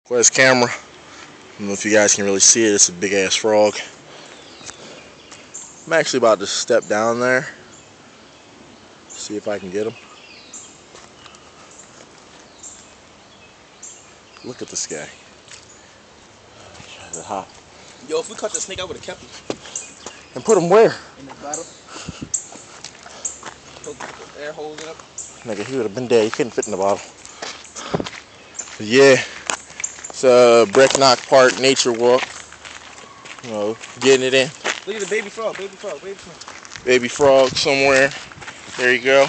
Where's camera? I don't know if you guys can really see it. It's a big ass frog. I'm actually about to step down there, see if I can get him. Look at this guy. Try to hop. Yo, if we caught the snake, I would have kept him. And put him where? In the bottle. Put the air holes in it. Nigga, he would have been dead. He couldn't fit in the bottle. But yeah, it's a Brecknock Park nature walk. You know, getting it in. Look at the baby frog, baby frog, baby frog. Baby frog somewhere. There you go.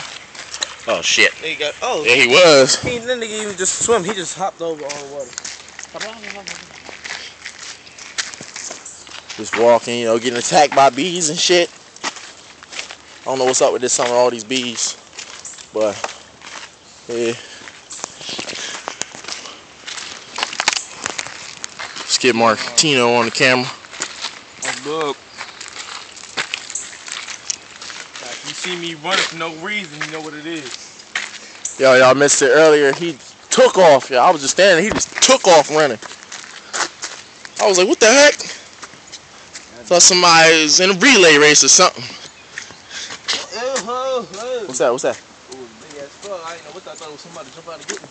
Oh shit. There you go. Oh. There he was. He didn't even just swim. He just hopped over all the water. Just walking, you know, getting attacked by bees and shit. I don't know what's up with this summer, all these bees. But, yeah. Let's get Martino on the camera. Look. If you see me running for no reason, you know what it is. Yo, y'all missed it earlier. He took off. Yeah, I was just standing. He just took off running. I was like, what the heck? Thought somebody was in a relay race or something. What's that? What's that? It was a big ass frog. I didn't know what I thought it was somebody jump out and get me.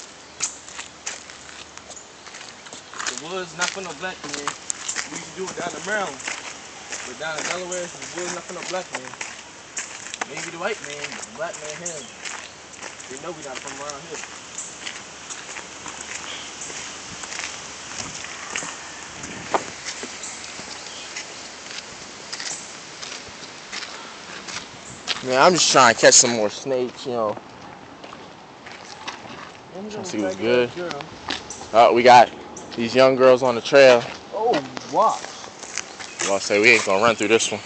The woods not for no black man. We used to do it down in Maryland. But down in Delaware, the woods not for no black man. Maybe the white man, the black man him. They know we not from around here. Man, I'm just trying to catch some more snakes, you know. Trying to see what's good. Oh, we got these young girls on the trail. Oh, wow. Well, I say we ain't gonna run through this one.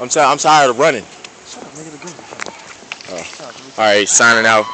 I'm tired of running. Shut up, nigga, the gun. Alright, signing out.